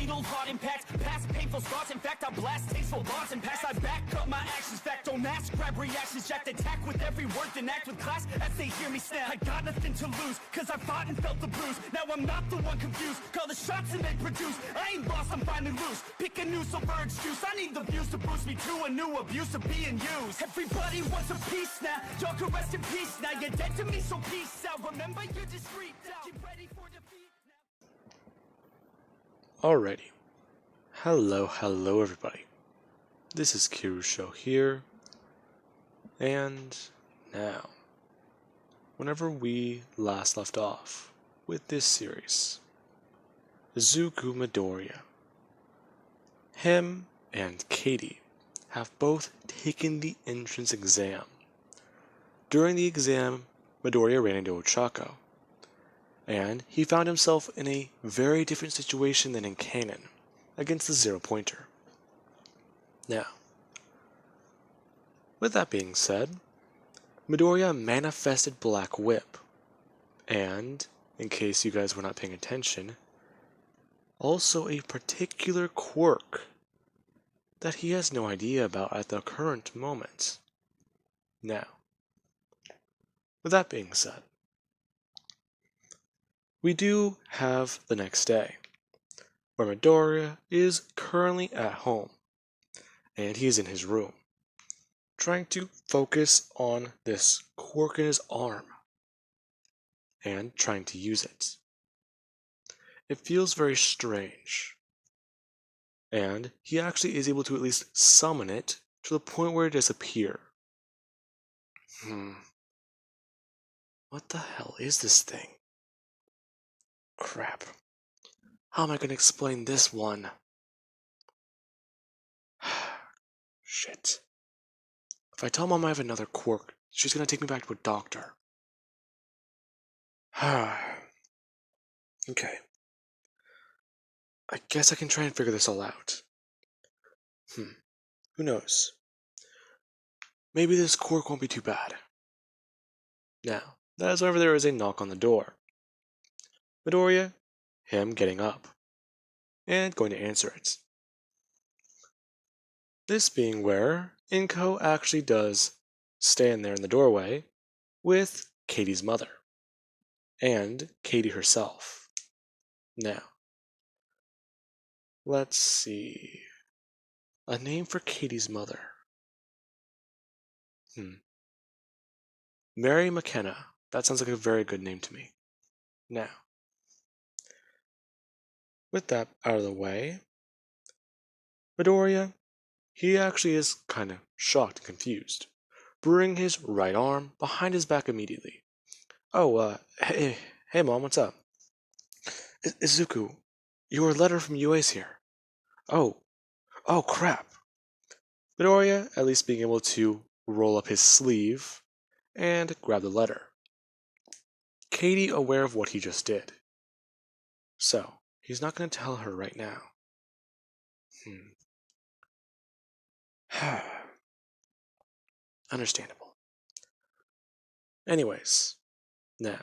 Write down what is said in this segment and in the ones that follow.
fatal heart impacts, past painful scars. In fact, I blast tasteful bars and pass. I back up my actions, fact don't ask, grab reactions, jacked attack with every word, then act with class as they hear me snap. I got nothing to lose, cause I fought and felt the bruise. Now I'm not the one confused, call the shots and they produce. I ain't lost, I'm finally loose, pick a new silver excuse. I need the views to boost me to a new abuse of being used. Everybody wants a piece now, y'all can rest in peace now. You're dead to me, so peace out. Remember, you're discreet out. Get ready for defeat now. Alrighty. Hello everybody. This is Kirusho here. And now, whenever we last left off with this series, Izuku Midoriya, him and Katie have both taken the entrance exam. During the exam, Midoriya ran into Ochako, and he found himself in a very different situation than in canon, against the zero-pointer. Now, with that being said, Midoriya manifested Black Whip, and, in case you guys were not paying attention, also a particular quirk that he has no idea about at the current moment. Now, with that being said, we do have the next day, where Midoriya is currently at home, and he is in his room, trying to focus on this quirk in his arm, and trying to use it. It feels very strange, and he actually is able to at least summon it to the point where it disappears. What the hell is this thing? Crap. How am I going to explain this one? Shit. If I tell Mom I have another quirk, she's going to take me back to a doctor. Okay. I guess I can try and figure this all out. Who knows? Maybe this quirk won't be too bad. Now, that is whenever there is a knock on the door. Midoriya, him getting up, and going to answer it. This being where Inko actually does stand there in the doorway with Katie's mother, and Katie herself. Now, let's see. A name for Katie's mother. Mary McKenna. That sounds like a very good name to me. Now, with that out of the way, Midoriya, he actually is kind of shocked and confused, bringing his right arm behind his back immediately. Hey Mom, what's up? Izuku, your letter from UA's here. Oh, crap. Midoriya at least being able to roll up his sleeve and grab the letter. Katie aware of what he just did. So, he's not going to tell her right now. Understandable. Anyways, now,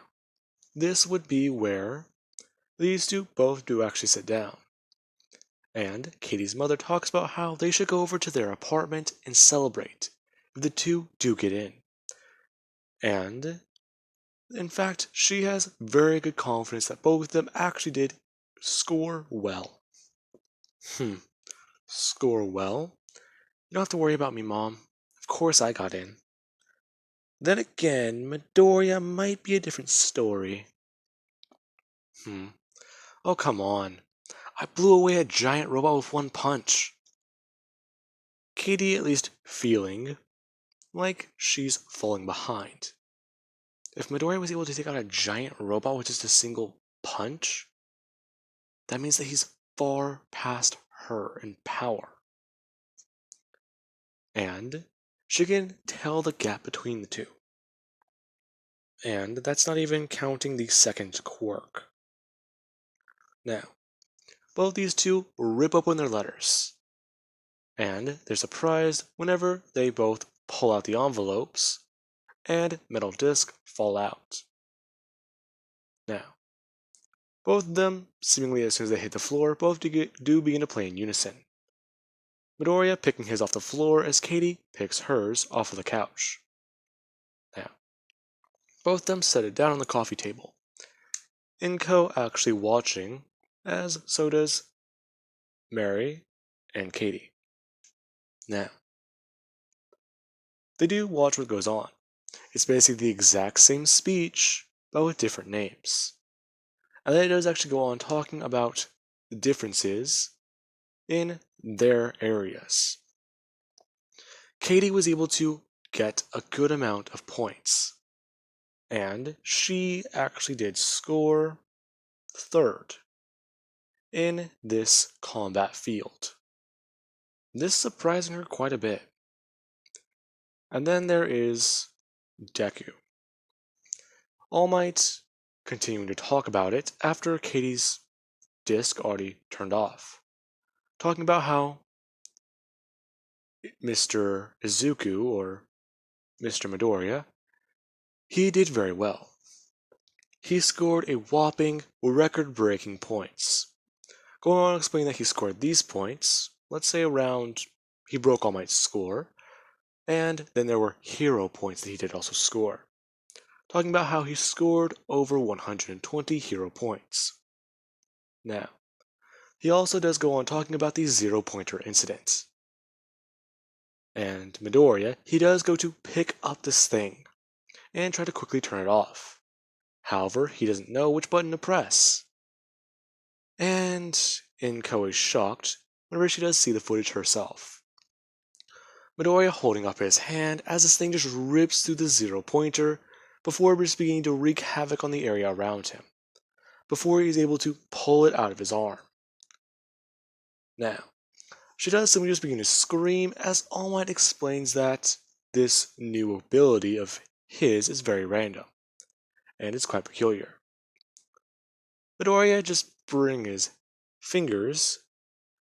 this would be where these two both do actually sit down. And Katie's mother talks about how they should go over to their apartment and celebrate if the two do get in. And, in fact, she has very good confidence that both of them actually did score well. Score well? You don't have to worry about me, Mom. Of course I got in. Then again, Midoriya might be a different story. Oh, come on. I blew away a giant robot with one punch. Katie at least feeling like she's falling behind. If Midoriya was able to take out a giant robot with just a single punch, that means that he's far past her in power. And she can tell the gap between the two. And that's not even counting the second quirk. Now, both these two rip open their letters. And they're surprised whenever they both pull out the envelopes and metal discs fall out. Now, Both of them, seemingly as soon as they hit the floor, both do begin to play in unison. Midoriya picking his off the floor as Katie picks hers off of the couch. Now, both of them set it down on the coffee table. Inko actually watching, as so does Mary and Katie. Now, they do watch what goes on. It's basically the exact same speech, but with different names. And then it does actually go on talking about the differences in their areas. Katie was able to get a good amount of points, and she actually did score third in this combat field. This surprising her quite a bit. And then there is Deku. All Might continuing to talk about it after Katie's disc already turned off. Talking about how Mr. Izuku, or Mr. Midoriya, he did very well. He scored a whopping record-breaking points. Going on to explain that he scored these points, let's say around, he broke All Might's score, and then there were hero points that he did also score. Talking about how he scored over 120 hero points. Now, he also does go on talking about the zero-pointer incident. And Midoriya, he does go to pick up this thing and try to quickly turn it off. However, he doesn't know which button to press. And Inko is shocked whenever she does see the footage herself. Midoriya holding up his hand as this thing just rips through the zero-pointer before just beginning to wreak havoc on the area around him, before he is able to pull it out of his arm. Now, she does simply just begin to scream as All Might explains that this new ability of his is very random, and it's quite peculiar. Midoriya just brings his fingers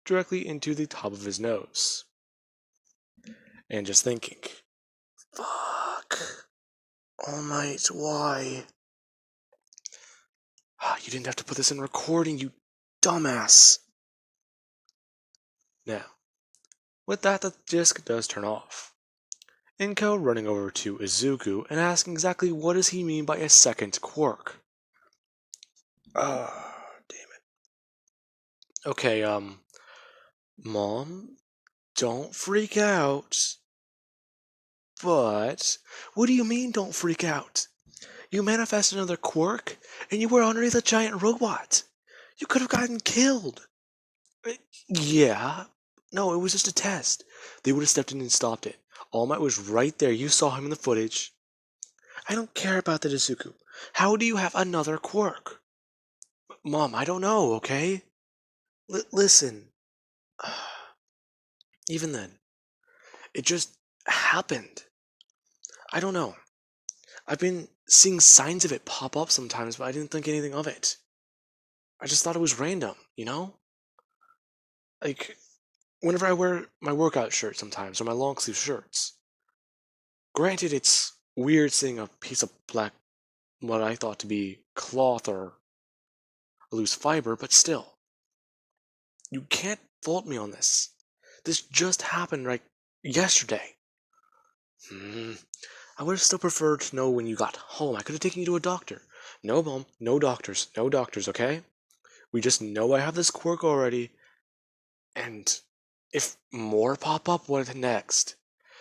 directly into the top of his nose, and just thinking, fuck, All Might, why? You didn't have to put this in recording, you dumbass. Now, with that, the disc does turn off. Inko running over to Izuku and asking exactly what does he mean by a second quirk. Damn it. Okay, Mom, don't freak out. But, what do you mean don't freak out? You manifested another quirk, and you were underneath a giant robot. You could have gotten killed. Yeah. No, it was just a test. They would have stepped in and stopped it. All Might was right there. You saw him in the footage. I don't care about the Izuku. How do you have another quirk? Mom, I don't know, okay? Listen. Even then, it just happened. I don't know. I've been seeing signs of it pop up sometimes, but I didn't think anything of it. I just thought it was random, you know? Like, whenever I wear my workout shirt sometimes, or my long sleeve shirts. Granted, it's weird seeing a piece of black, what I thought to be cloth or a loose fiber, but still. You can't fault me on this. This just happened like yesterday. I would have still preferred to know when you got home. I could have taken you to a doctor. No, Mom, no doctors, okay? We just know I have this quirk already, and if more pop up, what next?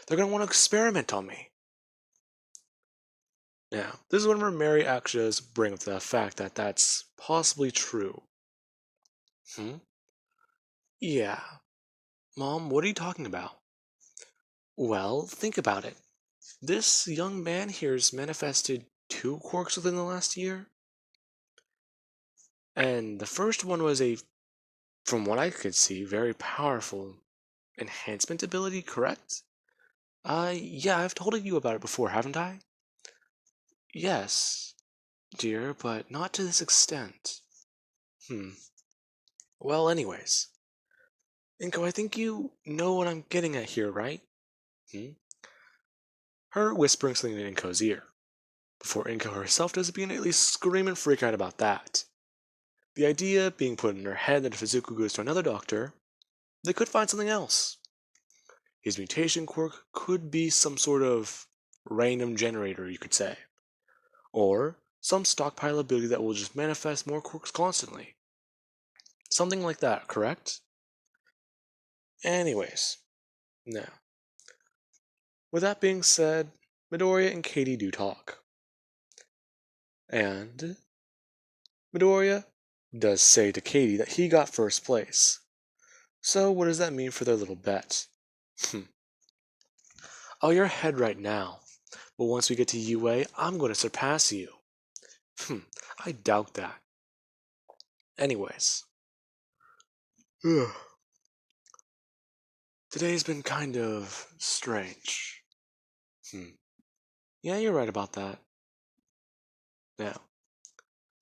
They're gonna want to experiment on me. Now, this is whenever Mary actually does bring up the fact that that's possibly true. Yeah. Mom, what are you talking about? Well, think about it. This young man here's manifested 2 quirks within the last year. And the first one was from what I could see, very powerful enhancement ability, correct? Yeah, I've told you about it before, haven't I? Yes, dear, but not to this extent. Well, anyways. Inko, I think you know what I'm getting at here, right? Her whispering something in Inko's ear, before Inko herself does begin to at least scream and freak out about that. The idea being put in her head that if Izuku goes to another doctor, they could find something else. His mutation quirk could be some sort of random generator, you could say. Or some stockpile ability that will just manifest more quirks constantly. Something like that, correct? Anyways, now, with that being said, Midoriya and Katie do talk. And Midoriya does say to Katie that he got first place. So what does that mean for their little bet? Oh, you're ahead right now. But once we get to UA, I'm going to surpass you. I doubt that. Anyways. Today's been kind of strange. Yeah, you're right about that. Now,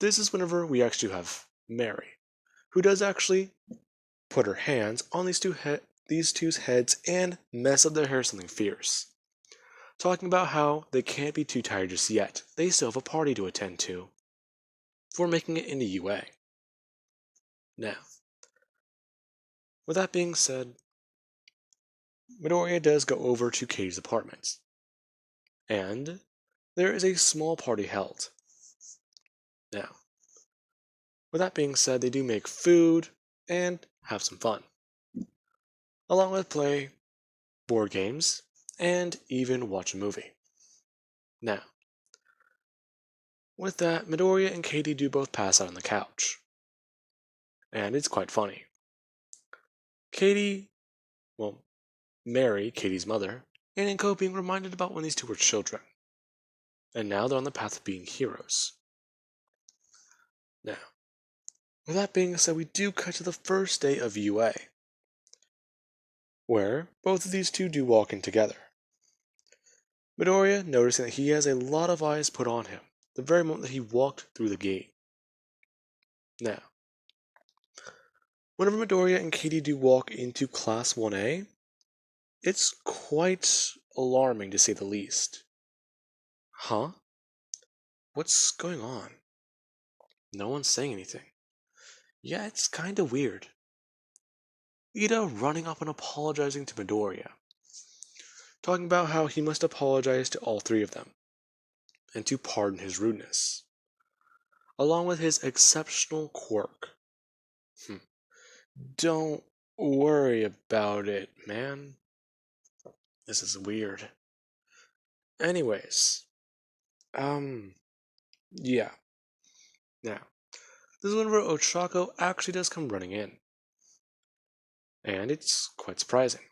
this is whenever we actually have Mary, who does actually put her hands on these two's heads and mess up their hair something fierce. Talking about how they can't be too tired just yet. They still have a party to attend to. Before making it into UA. Now, with that being said, Midoriya does go over to Katie's apartment. And there is a small party held. Now, with that being said, they do make food and have some fun. Along with play board games and even watch a movie. Now, with that, Midoriya and Katie do both pass out on the couch. And it's quite funny. Mary, Katie's mother, and Inko being reminded about when these two were children. And now they're on the path of being heroes. Now, with that being said, we do cut to the first day of UA, where both of these two do walk in together. Midoriya noticing that he has a lot of eyes put on him the very moment that he walked through the gate. Now, whenever Midoriya and Katie do walk into Class 1A, it's quite alarming to say the least. Huh? What's going on? No one's saying anything. Yeah, it's kinda weird. Ida running up and apologizing to Midoriya. Talking about how he must apologize to all three of them, and to pardon his rudeness. Along with his exceptional quirk. Don't worry about it, man. This is weird. Anyways. Yeah. Now, this is whenever Ochako actually does come running in. And it's quite surprising.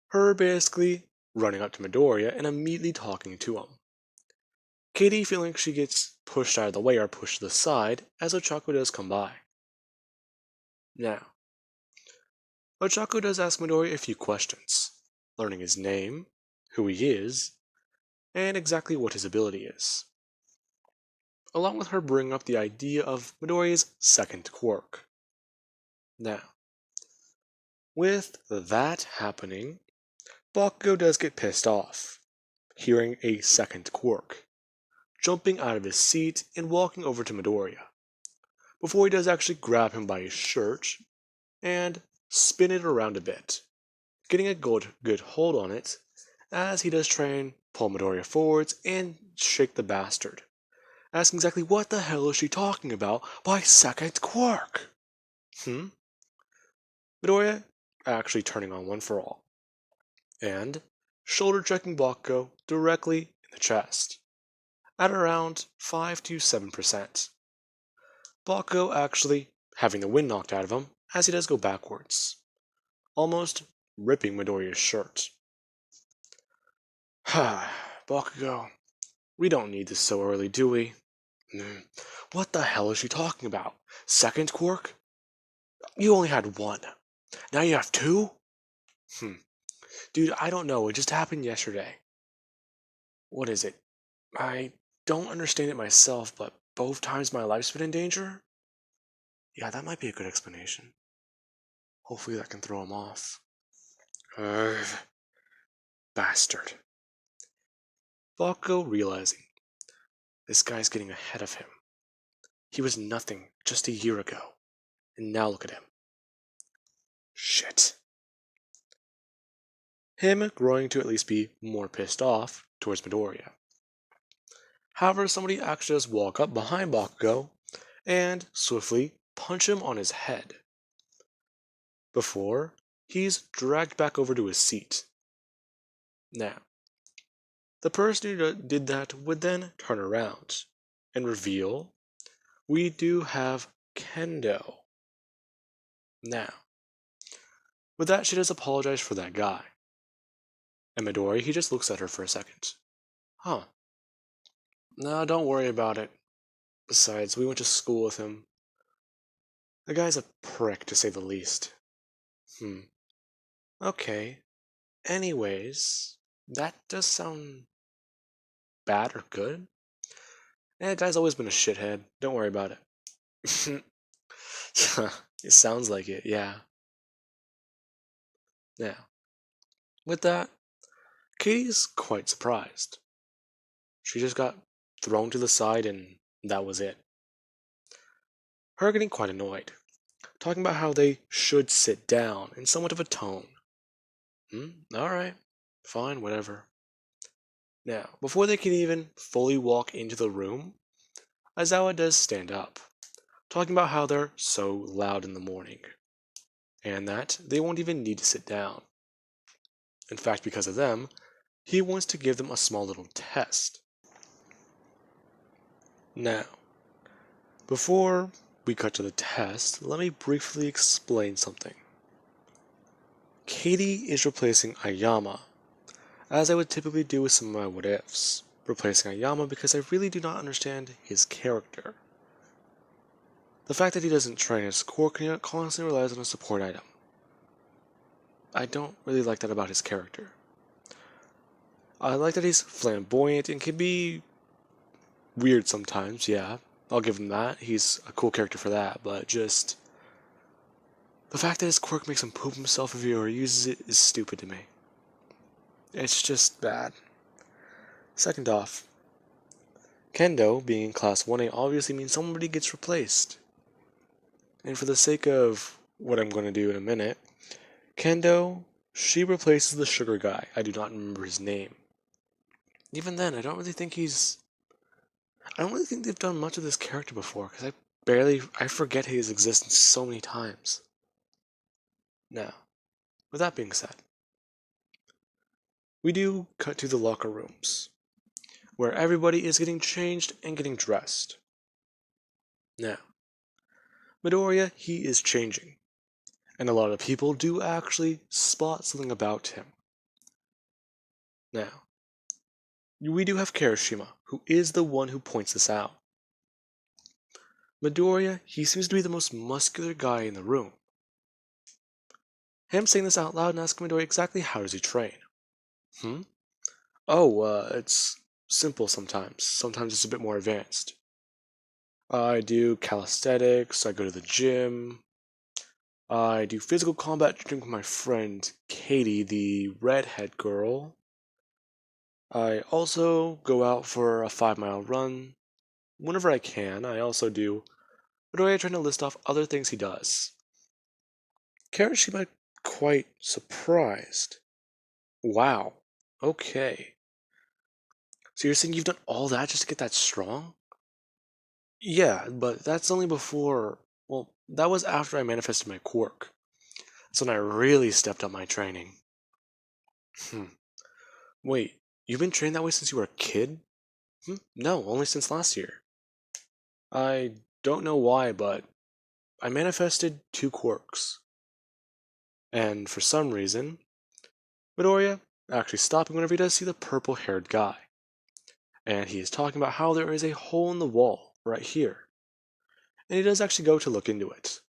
Her basically running up to Midoriya and immediately talking to him. Katie feeling like she gets pushed out of the way or pushed to the side as Ochako does come by. Now, Ochako does ask Midoriya a few questions, learning his name, who he is, and exactly what his ability is. Along with her bringing up the idea of Midoriya's second quirk. Now, with that happening, Bakugo does get pissed off, hearing a second quirk, jumping out of his seat and walking over to Midoriya, before he does actually grab him by his shirt and spin it around a bit, getting a good hold on it as he does try and pull Midoriya forwards and shake the bastard, asking exactly what the hell is she talking about by second quirk? Midoriya actually turning on One for All, and shoulder checking Bakugo directly in the chest, at around 5 to 7%. Bakugo actually having the wind knocked out of him as he does go backwards, almost ripping Midoriya's shirt. Bakugo, we don't need this so early, do we? What the hell is she talking about? Second quirk? You only had one. Now you have two? Dude, I don't know. It just happened yesterday. What is it? I don't understand it myself, but both times my life's been in danger? Yeah, that might be a good explanation. Hopefully that can throw him off. Bastard. Bakugo realizing this guy's getting ahead of him. He was nothing just a year ago. And now look at him. Shit. Him growing to at least be more pissed off towards Midoriya. However, somebody actually does walk up behind Bakugo and swiftly punch him on his head. Before he's dragged back over to his seat. Now, the person who did that would then turn around and reveal we do have Kendo. Now, with that, she does apologize for that guy. And Midori, he just looks at her for a second. Huh. No, don't worry about it. Besides, we went to school with him. The guy's a prick, to say the least. Okay. Anyways, that does sound bad or good? The guy's always been a shithead. Don't worry about it. It sounds like it, yeah. Now, with that, Katie's quite surprised. She just got thrown to the side and that was it. Her getting quite annoyed, talking about how they should sit down in somewhat of a tone. Alright, fine, whatever. Now, before they can even fully walk into the room, Aizawa does stand up, talking about how they're so loud in the morning, and that they won't even need to sit down. In fact, because of them, he wants to give them a small little test. Now, before we cut to the test, let me briefly explain something. Katie is replacing Ayama, as I would typically do with some of my what-ifs, replacing Ayama because I really do not understand his character. The fact that he doesn't train his core constantly relies on a support item. I don't really like that about his character. I like that he's flamboyant and can be weird sometimes, yeah. I'll give him that. He's a cool character for that, but just the fact that his quirk makes him poop himself if he overuses it is stupid to me. It's just bad. Second off, Kendo being in Class 1A obviously means somebody gets replaced. And for the sake of what I'm going to do in a minute, Kendo, she replaces the sugar guy. I do not remember his name. Even then, I don't really think they've done much of this character before, because I forget his existence so many times. Now, with that being said, we do cut to the locker rooms, where everybody is getting changed and getting dressed. Now, Midoriya, he is changing, and a lot of people do actually spot something about him. Now, we do have Kirishima, who is the one who points this out. Midoriya, he seems to be the most muscular guy in the room. Him saying this out loud and asking Midoriya exactly how does he train. It's simple sometimes. Sometimes it's a bit more advanced. I do calisthenics, I go to the gym, I do physical combat training with my friend Katie, the redhead girl. I also go out for a 5-mile run whenever I can. I also do Midoriya trying to list off other things he does. Kirishima quite surprised. Wow. Okay. So you're saying you've done all that just to get that strong? Yeah, but that's only before... Well, that was after I manifested my quirk. That's when I really stepped up my training. Wait, you've been trained that way since you were a kid? No, only since last year. I don't know why, but I manifested 2 quirks. And for some reason, Midoriya actually stopping whenever he does see the purple-haired guy. And he is talking about how there is a hole in the wall right here. And he does actually go to look into it.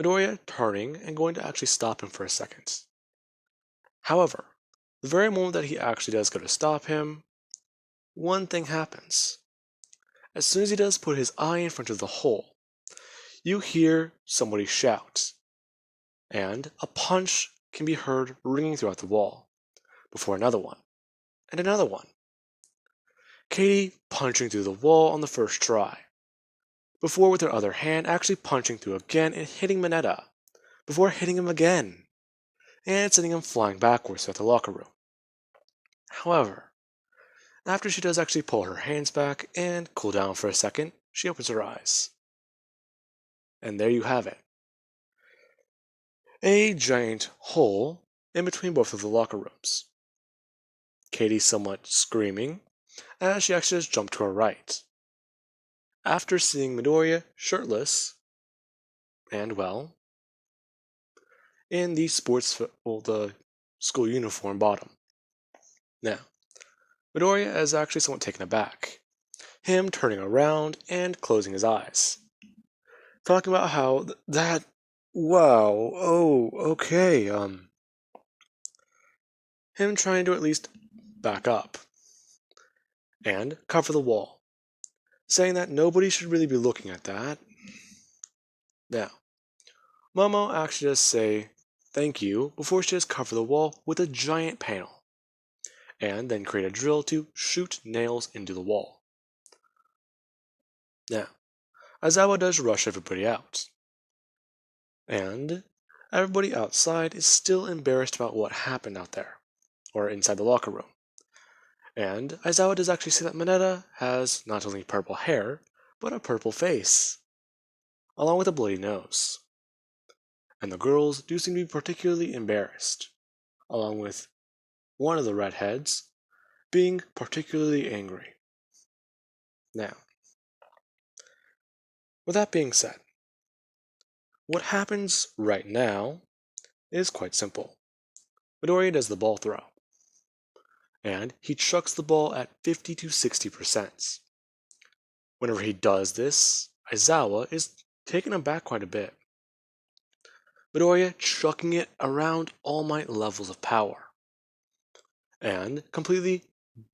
Midoriya turning and going to actually stop him for a second. However, the very moment that he actually does go to stop him, one thing happens. As soon as he does put his eye in front of the hole, you hear somebody shout, and a punch can be heard ringing throughout the wall, before another one, and another one. Katie punching through the wall on the first try, before with her other hand actually punching through again and hitting Mineta, before hitting him again, and sending him flying backwards throughout the locker room. However, after she does actually pull her hands back and cool down for a second, she opens her eyes. And there you have it. A giant hole in between both of the locker rooms. Katie somewhat screaming as she actually just jumped to her right. After seeing Midoriya shirtless, and well, in the the school uniform bottom. Now, Midoriya is actually somewhat taken aback, him turning around and closing his eyes, talking about how wow, oh, okay, him trying to at least back up and cover the wall, saying that nobody should really be looking at that. Now, Momo actually does say thank you before she does cover the wall with a giant panel, and then create a drill to shoot nails into the wall. Now, Aizawa does rush everybody out, and everybody outside is still embarrassed about what happened out there, or inside the locker room. And Aizawa does actually say that Mineta has not only purple hair, but a purple face, along with a bloody nose. And the girls do seem to be particularly embarrassed, along with one of the redheads being particularly angry. Now, with that being said, what happens right now is quite simple. Midoriya does the ball throw, and he chucks the ball at 50 to 60%. Whenever he does this, Aizawa is taken aback quite a bit. Midoriya chucking it around All Might levels of power, and completely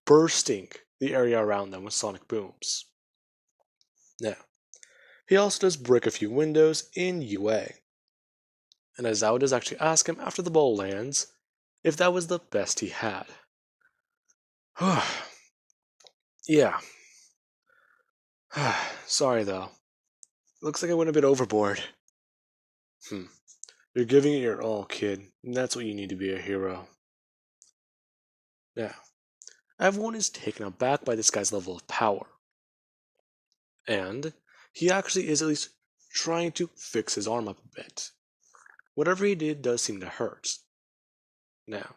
bursting the area around them with sonic booms. Now, he also does break a few windows in UA, and Aizawa does actually ask him after the ball lands if that was the best he had. Yeah. Sorry though. Looks like I went a bit overboard. You're giving it your all, kid, and that's what you need to be a hero. Now, everyone is taken aback by this guy's level of power. And he actually is at least trying to fix his arm up a bit. Whatever he did does seem to hurt. Now,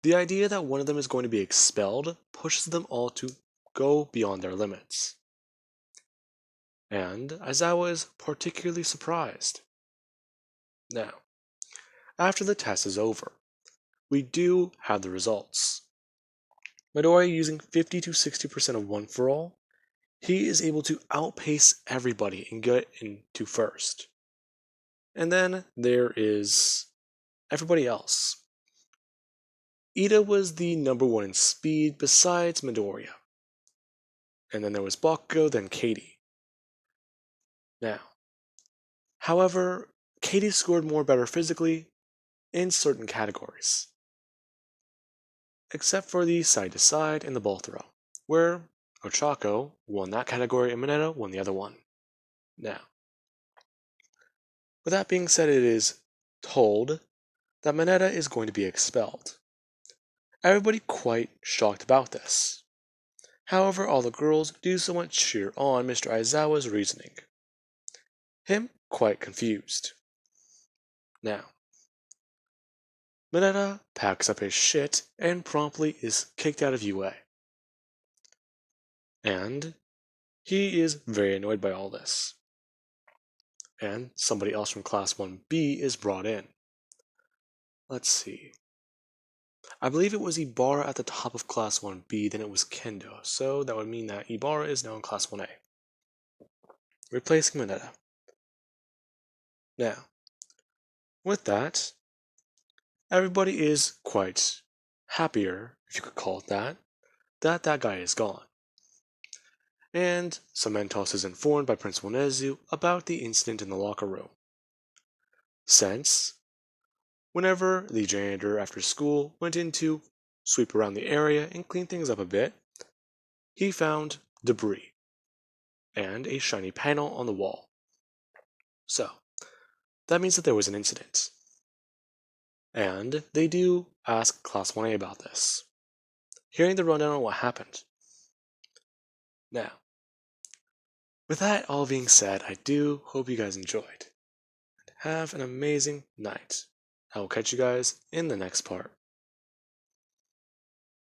the idea that one of them is going to be expelled pushes them all to go beyond their limits. And Aizawa is particularly surprised. Now, after the test is over, we do have the results. Midoriya using 50 to 60% of one for all, he is able to outpace everybody and get into first. And then there is everybody else. Ida was the number one in speed besides Midoriya. And then there was Bakugo, then Katie. Now, however, Katie scored more better physically in certain categories. Except for the side-to-side and the ball throw, where Ochako won that category and Mineta won the other one. Now, with that being said, it is told that Mineta is going to be expelled. Everybody quite shocked about this. However, all the girls do somewhat cheer on Mr. Aizawa's reasoning. Him quite confused. Now, Mineta packs up his shit and promptly is kicked out of UA. And he is very annoyed by all this. And somebody else from Class 1B is brought in. Let's see. I believe it was Ibarra at the top of Class 1B, then it was Kendo, so that would mean that Ibarra is now in Class 1A, replacing Mineta. Now, with that, everybody is quite happier, if you could call it that that guy is gone. And Cementos is informed by Principal Nezu about the incident in the locker room. Since, whenever the janitor after school went in to sweep around the area and clean things up a bit, he found debris. and a shiny panel on the wall. So, that means that there was an incident. And they do ask Class 1A about this. Hearing the rundown on what happened. Now, with that all being said, I do hope you guys enjoyed. Have an amazing night. I will catch you guys in the next part.